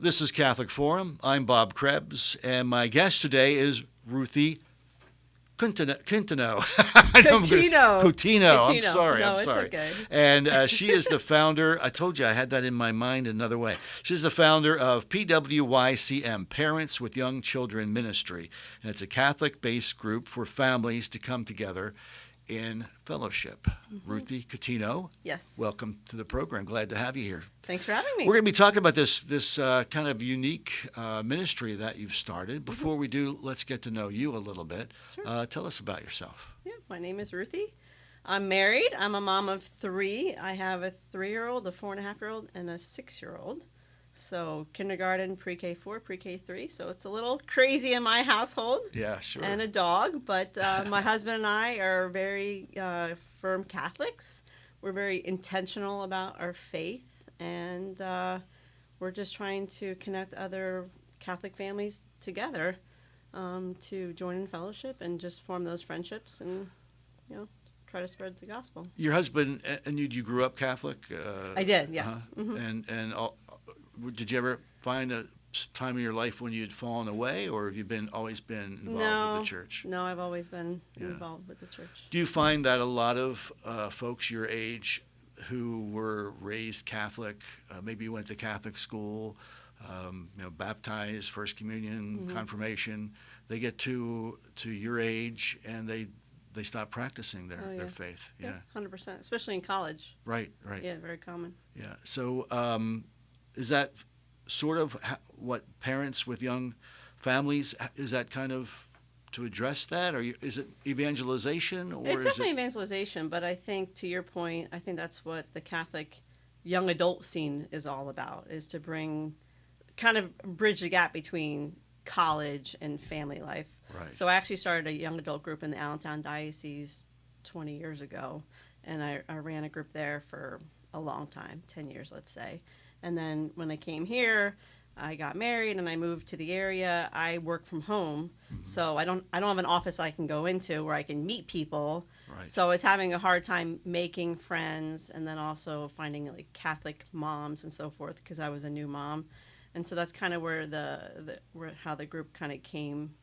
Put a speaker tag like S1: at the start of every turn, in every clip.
S1: This is Catholic Forum. I'm Bob Krebs, and my guest today is Ruthie Quintino. Coutinho. I'm sorry.
S2: No,
S1: I'm
S2: it's
S1: sorry.
S2: okay.
S1: And she is the founder. I told you I had that in my mind another way. She's the founder of PWYCM, Parents with Young Children Ministry, and it's a Catholic-based group for families to come together in fellowship. Ruthie Coutinho,
S2: Yes.
S1: welcome to the program. Glad to have you here.
S2: Thanks for having me.
S1: We're going to be talking about this kind of unique ministry that you've started. Before we do, let's get to know you a little bit.
S2: Sure.
S1: Tell us about yourself.
S2: Yeah, my name is Ruthie. I'm married. I'm a mom of three. I have a 3-year-old, a 4.5-year-old, and a 6-year-old. So kindergarten, pre-K 4, pre-K 3. So it's a little crazy in my household.
S1: Yeah, sure.
S2: And a dog. But my husband and I are very firm Catholics. We're very intentional about our faith. And we're just trying to connect other Catholic families together to join in fellowship and just form those friendships and, try to spread the gospel.
S1: Your husband and you grew up Catholic?
S2: I did, yes.
S1: And did you ever find a time in your life when you'd fallen away, or have you always been involved with the church?
S2: No, I've always been involved with the church.
S1: Do you find that a lot of folks your age who were raised Catholic, maybe you went to Catholic school, baptized, First Communion, confirmation, they get to your age and they stop practicing their faith?
S2: Yeah, 100%, especially in college.
S1: Right.
S2: Yeah, very common.
S1: Yeah. So is that sort of what parents with young families, is that kind of to address that, or is it evangelization? Or
S2: it's definitely evangelization, but I think, to your point, I think that's what the Catholic young adult scene is all about, is to kind of bridge the gap between college and family life.
S1: Right.
S2: So I actually started a young adult group in the Allentown Diocese 20 years ago, and I ran a group there for a long time, 10 years, let's say. And then when I came here, I got married and I moved to the area. I work from home, so I don't have an office I can go into where I can meet people.
S1: Right.
S2: So I was having a hard time making friends, and then also finding like Catholic moms and so forth, because I was a new mom. And so that's kind of where how the group kind of came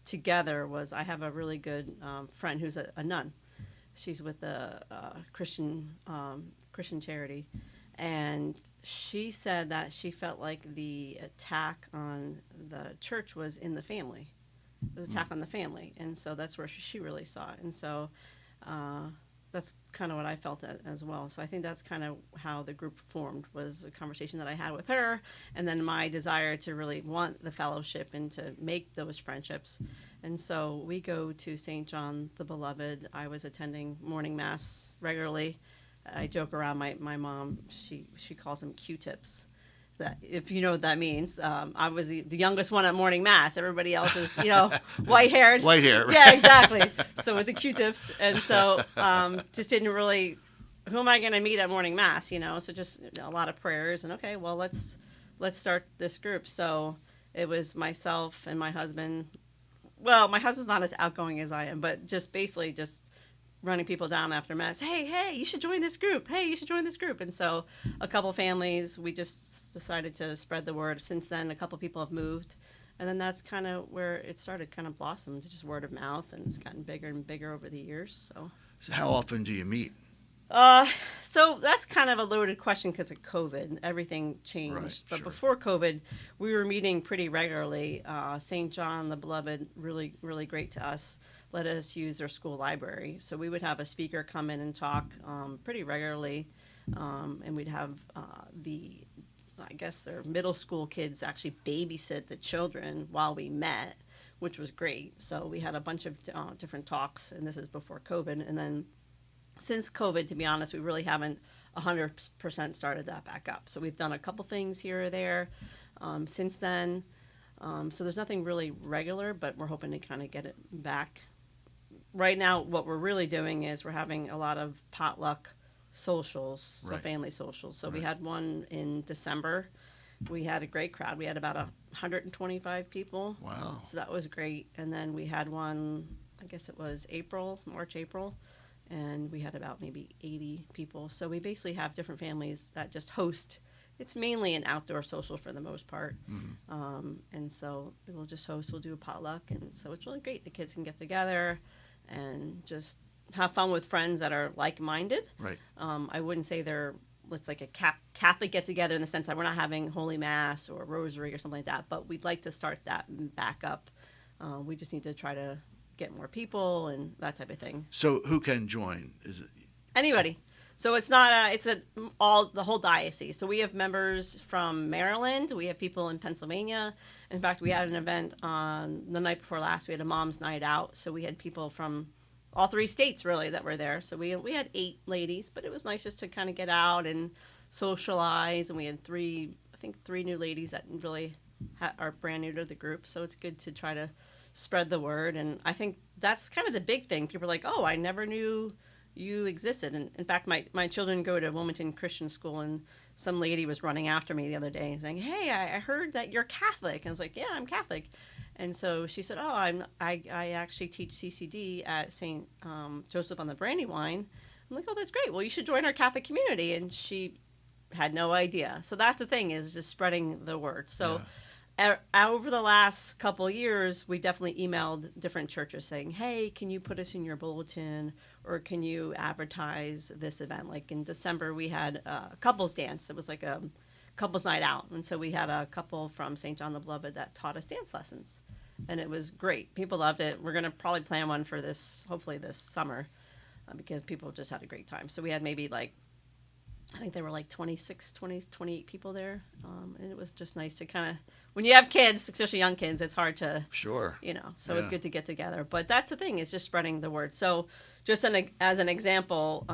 S2: together. Was I have a really good friend who's a nun. She's with the Christian charity. And she said that she felt like the attack on the church was in the family. It was an attack on the family. And so that's where she really saw it. And so that's kind of what I felt as well. So I think that's kind of how the group formed, was a conversation that I had with her, and then my desire to really want the fellowship and to make those friendships. And so we go to St. John the Beloved. I was attending morning mass regularly. I joke around, my mom, she calls them Q-tips. That, if you know what that means. I was the youngest one at morning mass. Everybody else is, white-haired.
S1: White hair.
S2: Yeah, exactly. So with the Q-tips. And so just didn't really, who am I going to meet at morning mass, So just a lot of prayers. And okay, well, let's start this group. So it was myself and my husband. Well, my husband's not as outgoing as I am, but just basically just running people down after mass. Hey, you should join this group. Hey, you should join this group. And so a couple families, we just decided to spread the word. Since then, a couple people have moved. And then that's kind of where it started, kind of blossomed, just word of mouth, and it's gotten bigger and bigger over the years.
S1: So how often do you meet?
S2: So that's kind of a loaded question because of COVID. Everything changed.
S1: Right,
S2: but
S1: sure.
S2: before COVID, we were meeting pretty regularly. St. John the Beloved, really, really great to us, let us use their school library. So we would have a speaker come in and talk pretty regularly, and we'd have their middle school kids actually babysit the children while we met, which was great. So we had a bunch of different talks, and this is before COVID. And then since COVID, to be honest, we really haven't 100% started that back up. So we've done a couple things here or there since then. So there's nothing really regular, but we're hoping to kind of get it back. Right now, what we're really doing is we're having a lot of potluck socials, so
S1: Right.
S2: family socials. So we
S1: Right.
S2: had one in December. We had a great crowd. We had about 125 people.
S1: Wow.
S2: So that was great. And then we had one, I guess it was March, April, and we had about maybe 80 people. So we basically have different families that just host it's mainly an outdoor social for the most part.
S1: Mm-hmm.
S2: And so we'll do a potluck. And so it's really great. The kids can get together and just have fun with friends that are like-minded.
S1: Right.
S2: I wouldn't say it's like a Catholic get-together in the sense that we're not having Holy Mass or Rosary or something like that, but we'd like to start that back up. We just need to try to get more people and that type of thing.
S1: So who can join? Is it
S2: Anybody. So it's not the whole diocese. So we have members from Maryland. We have people in Pennsylvania. In fact, we had an event on the night before last. We had a mom's night out. So we had people from all 3 states really that were there. So we had 8 ladies, but it was nice just to kind of get out and socialize. And we had 3 new ladies that really are brand new to the group. So it's good to try to spread the word. And I think that's kind of the big thing. People are like, oh, I never knew you existed. And in fact, my children go to Wilmington Christian School, and some lady was running after me the other day and saying, hey, I heard that you're Catholic. And I was like, yeah, I'm Catholic. And so she said, oh, I actually teach CCD at St. Joseph on the Brandywine. I'm like, oh, that's great. Well, you should join our Catholic community. And she had no idea. So that's the thing, is just spreading the word. So over the last couple years, we definitely emailed different churches saying, hey, can you put us in your bulletin, or can you advertise this event? Like in December, we had a couples dance. It was like a couples night out. And so we had a couple from St. John the Beloved that taught us dance lessons. And it was great. People loved it. We're going to probably plan one for hopefully this summer, because people just had a great time. So we had maybe I think there were 28 people there. And it was just nice to kind of, when you have kids, especially young kids, it's hard to,
S1: Sure.
S2: So it's good to get together. But that's the thing, is just spreading the word. So just as an example,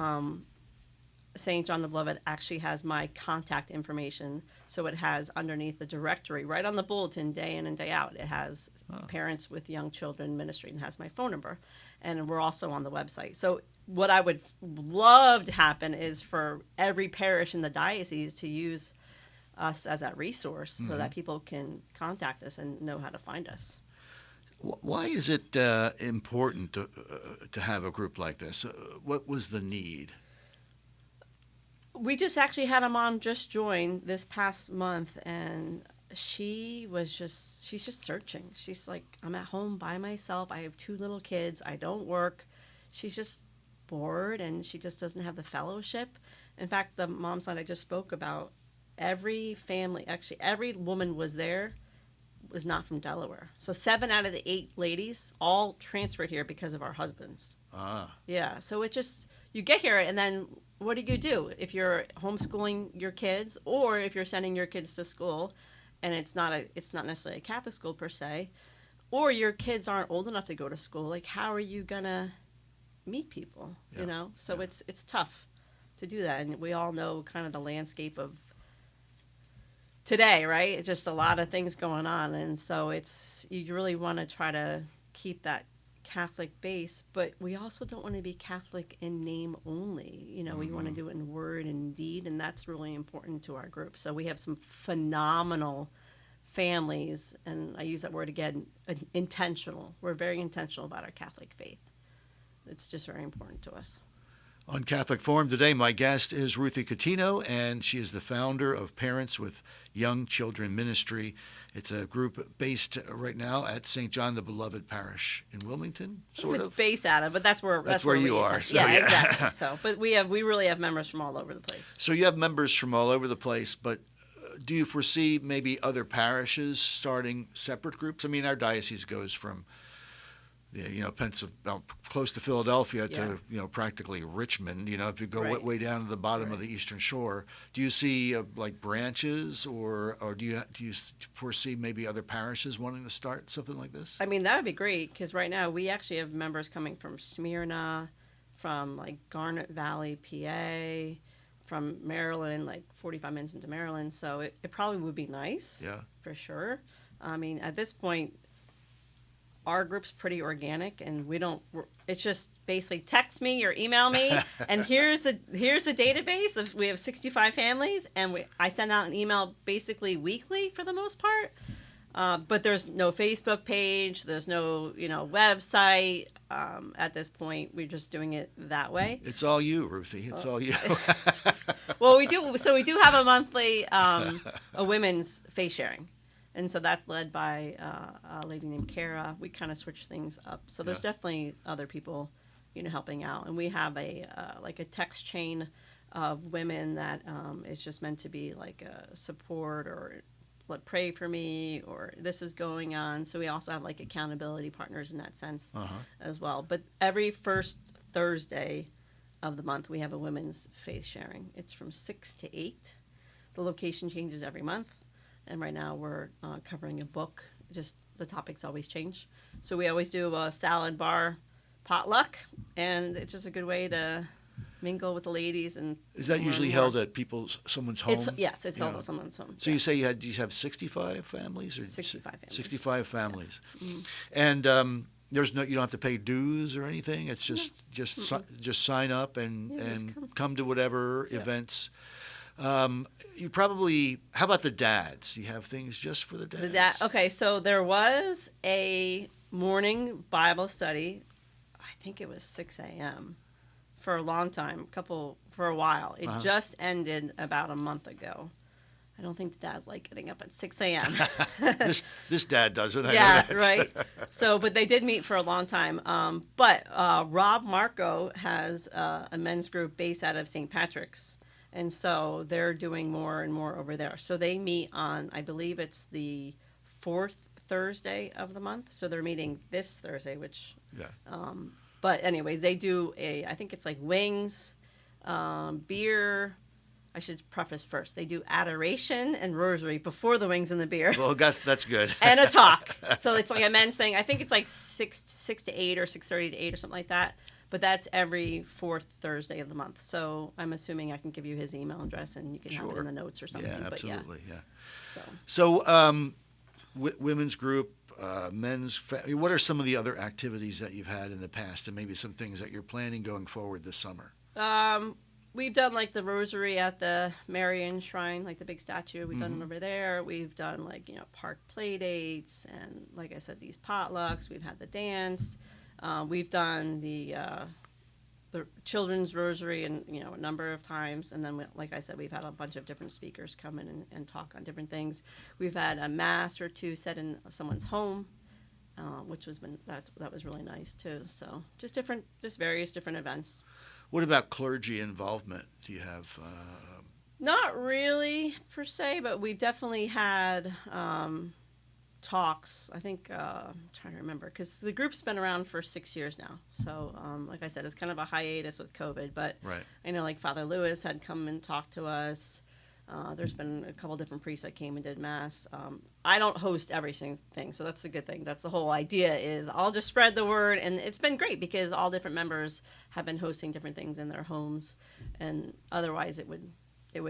S2: St. John the Beloved actually has my contact information. So it has underneath the directory, right on the bulletin, day in and day out, it has parents with young children ministry, and has my phone number. And we're also on the website. So what I would love to happen is for every parish in the diocese to use us as that resource, so that people can contact us and know how to find us.
S1: Why is it important to have a group like this? What was the need?
S2: We just actually had a mom just join this past month, and she's just searching. She's like, I'm at home by myself. I have 2 little kids. I don't work. She's just bored, and she just doesn't have the fellowship. In fact, the mom's night I just spoke about, every family, actually every woman was there, was not from Delaware. So 7 out of the 8 ladies all transferred here because of our husbands. Yeah. So it just, you get here, and then what do? If you're homeschooling your kids, or if you're sending your kids to school, and it's not necessarily a Catholic school per se, or your kids aren't old enough to go to school, like how are you gonna meet people? So it's tough to do that, and we all know kind of the landscape of today, right? It's just a lot of things going on, and so you really want to try to keep that Catholic base, but we also don't want to be Catholic in name only. We want to do it in word and deed, and that's really important to our group. So we have some phenomenal families, and I use that word again, intentional. We're very intentional about our Catholic faith. It's just very important to us.
S1: On Catholic Forum today, my guest is Ruthie Coutinho, and she is the founder of Parents with Young Children Ministry. It's a group based right now at St. John the Beloved Parish in Wilmington, sort of.
S2: It's based out of, but that's where
S1: you are. So,
S2: yeah, exactly. So, but we really have members from all over the place.
S1: So you have members from all over the place, but do you foresee maybe other parishes starting separate groups? I mean, our diocese goes from close to Philadelphia to practically Richmond. If you go way down to the bottom of the Eastern Shore, do you see branches, or do you foresee maybe other parishes wanting to start something like this?
S2: I mean, that would be great, because right now we actually have members coming from Smyrna, from Garnet Valley, PA, from Maryland, 45 minutes into Maryland. So it probably would be nice, for sure. I mean, at this point, our group's pretty organic, and it's just basically text me or email me, and here's the database we have 65 families, and I send out an email basically weekly for the most part. But there's no Facebook page. There's no, website. At this point, we're just doing it that way.
S1: It's all you, Ruthie. It's all you.
S2: Well, we do. So we do have a monthly a women's face sharing, and so that's led by a lady named Kara. We kind of switch things up. So there's
S1: Yeah.
S2: definitely other people, helping out, and we have a like a text chain of women that is just meant to be like a support or pray for me or this is going on. So we also have like accountability partners in that sense
S1: Uh-huh.
S2: as well. But every first Thursday of the month we have a women's faith sharing. It's from 6 to 8. The location changes every month, and right now we're covering a book. Just the topics always change, so we always do a salad bar potluck, and it's just a good way to mingle with the ladies. And
S1: Is that
S2: learn
S1: usually
S2: more.
S1: held at someone's home?
S2: It's held
S1: Yeah.
S2: at someone's home.
S1: So you say you have 65 families, or
S2: 65 families.
S1: 65 families,
S2: Mm-hmm.
S1: and you don't have to pay dues or anything. It's just sign up and
S2: Yeah, just
S1: and come to whatever
S2: Yeah.
S1: events. You probably. How about the dads? You have things just for the dads.
S2: Okay, so there was a morning Bible study. I think it was 6 a.m. for a long time, for a while. It
S1: Uh-huh.
S2: just ended about a month ago. I don't think the dads like getting up at 6 a.m.
S1: This dad doesn't. I know
S2: Yeah,
S1: that.
S2: right. So, but they did meet for a long time. But Rob Marco has a men's group based out of St. Patrick's. And so they're doing more and more over there. So they meet on, I believe it's the 4th Thursday of the month. So they're meeting this Thursday, which,
S1: Yeah.
S2: but anyways, they do I think it's like wings, beer. I should preface first. They do adoration and rosary before the wings and the beer.
S1: Well, that's good.
S2: And a talk. So it's like a men's thing. I think it's like 6 to 8 or 6:30 to 8 or something like that. But that's every 4th Thursday of the month. So I'm assuming I can give you his email address and you can have it
S1: Sure.
S2: in the notes or something.
S1: Yeah,
S2: But
S1: absolutely. Yeah.
S2: So
S1: So, women's group, what are some of the other activities that you've had in the past, and maybe some things that you're planning going forward this summer?
S2: we've done like the rosary at the Marian Shrine, like the big statue. We've done it over there. We've done like, park play dates and like I said, these potlucks. We've had the dance. We've done the children's rosary and a number of times, and then like I said, we've had a bunch of different speakers come in and talk on different things. We've had a mass or two set in someone's home, which that was really nice too. So just various different events.
S1: What about clergy involvement? Do you have?
S2: Not really per se, but we've definitely had talks. I think I'm trying to remember because the group's been around for 6 years now. So like I said, it's kind of a hiatus with COVID, but
S1: Right.
S2: I know like Father Lewis had come and talked to us. There's been a couple different priests that came and did mass. I don't host everything, so that's the good thing. That's the whole idea is I'll just spread the word, and it's been great because all different members have been hosting different things in their homes, and otherwise it would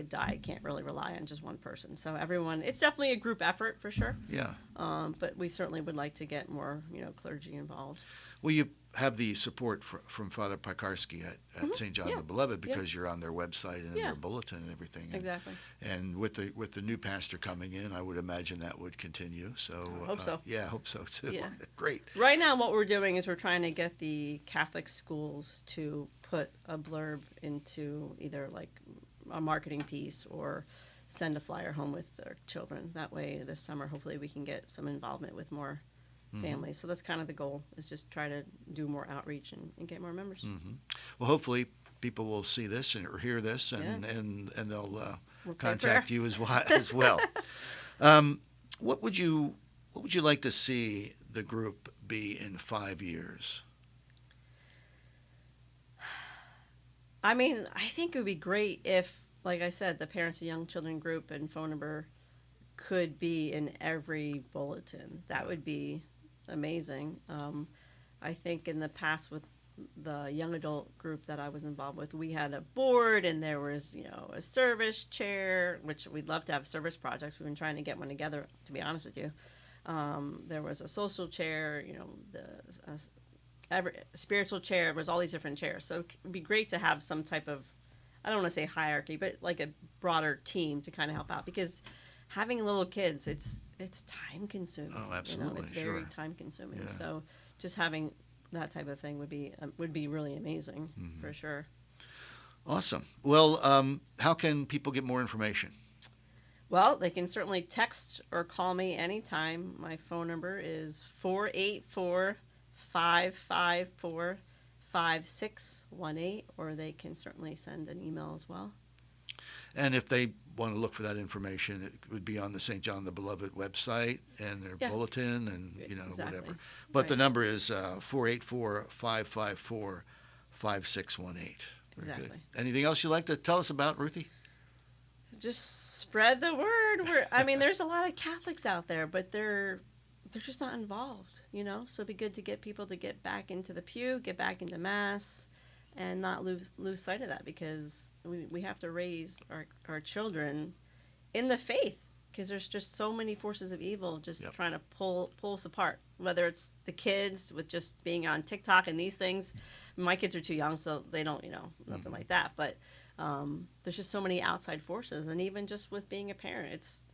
S2: die. Can't really rely on just one person. So everyone, it's definitely a group effort for sure.
S1: Yeah.
S2: But we certainly would like to get more, clergy involved.
S1: Well, you have the support from Father Piekarski at St. John
S2: Yeah.
S1: the Beloved because
S2: Yeah.
S1: you're on their website and in
S2: Yeah.
S1: their bulletin and everything. And,
S2: Exactly.
S1: And with the new pastor coming in, I would imagine that would continue. So
S2: I hope so.
S1: Yeah, I hope so too.
S2: Yeah.
S1: Great.
S2: Right now, what we're doing is we're trying to get the Catholic schools to put a blurb into either like a marketing piece or send a flyer home with their children. That way, this summer, hopefully, we can get some involvement with more families. So that's kind of the goal, is just try to do more outreach and get more members.
S1: Well, hopefully people will see this or hear this and
S2: Yeah.
S1: and they'll
S2: We'll say a
S1: contact
S2: prayer.
S1: you as well. What would you like to see the group be in 5 years?
S2: I mean, I think it would be great if, like I said, the Parents of Young Children group and phone number could be in every bulletin. That would be amazing. I think in the past with the young adult group that I was involved with, we had a board and there was, a service chair, which we'd love to have service projects. We've been trying to get one together, to be honest with you. There was a social chair, every spiritual chair. There was all these different chairs. So it would be great to have some type of, I don't want to say hierarchy, but like a broader team to kind of help out, because having little kids, it's time consuming.
S1: Oh,
S2: You know,
S1: absolutely,
S2: it's very
S1: sure.
S2: time consuming.
S1: Yeah.
S2: So just having that type of thing would be really amazing for sure.
S1: Awesome. Well, how can people get more information?
S2: Well, they can certainly text or call me anytime. My phone number is 484-554-5618, or they can certainly send an email as well.
S1: And if they want to look for that information, it would be on the St. John the Beloved website and their
S2: Yeah.
S1: bulletin and,
S2: Exactly.
S1: whatever. But the
S2: Right.
S1: number is 484-554-5618. Very good.
S2: Exactly.
S1: Anything else you'd like to tell us about, Ruthie?
S2: Just spread the word. There's a lot of Catholics out there, but they're just not involved, So it'd be good to get people to get back into the pew, get back into mass, and not lose sight of that, because we have to raise our children in the faith, because there's just so many forces of evil just
S1: Yep.
S2: trying to pull us apart. Whether it's the kids with just being on TikTok and these things. My kids are too young, so they don't, nothing like that. But there's just so many outside forces, and even just with being a parent,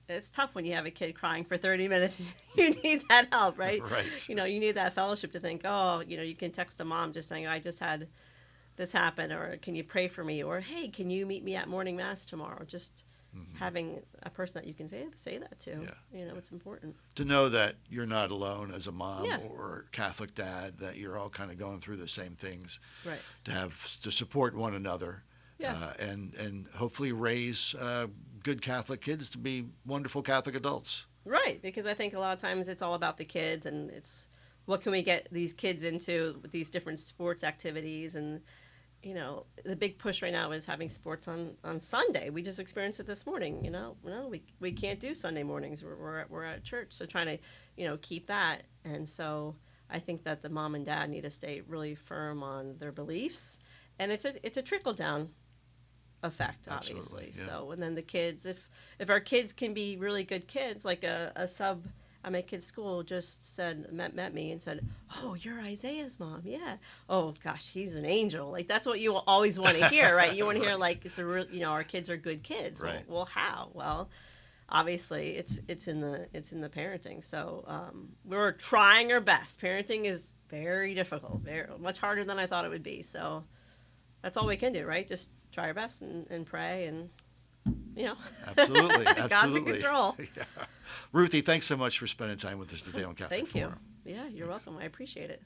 S2: it's tough when you have a kid crying for 30 minutes. You need that help, right?
S1: Right.
S2: You need that fellowship to think, oh, you can text a mom just saying, I just had this happen, or can you pray for me, or hey, can you meet me at morning mass tomorrow? Just having a person that you can say that to.
S1: Yeah.
S2: It's important.
S1: To know that you're not alone as a mom
S2: Yeah.
S1: or Catholic dad, that you're all kind of going through the same things,
S2: Right.
S1: to support one another,
S2: Yeah.
S1: and hopefully raise good Catholic kids to be wonderful Catholic adults.
S2: Right, because I think a lot of times it's all about the kids, and it's what can we get these kids into with these different sports activities. And the big push right now is having sports on Sunday. We just experienced it this morning. We can't do Sunday mornings. We're at church, so trying to keep that. And so I think that the mom and dad need to stay really firm on their beliefs, and it's a trickle down effect, obviously.
S1: Absolutely, yeah.
S2: So, and then the kids, if our kids can be really good kids, like a sub at my kid's school just met me and said, "Oh, you're Isaiah's mom." Yeah. Oh gosh, he's an angel. Like, that's what you always want to hear, right? You want to hear like it's a real, our kids are good kids.
S1: Right.
S2: Well, how? Well, obviously it's in the parenting. So we're trying our best. Parenting is very difficult, very much harder than I thought it would be. So that's all we can do, right? Just try our best and pray, and
S1: Absolutely.
S2: God's in control.
S1: Yeah. Ruthie, thanks so much for spending time with us today on Catholic
S2: Thank you.
S1: Forum.
S2: Yeah, you're welcome. I appreciate it.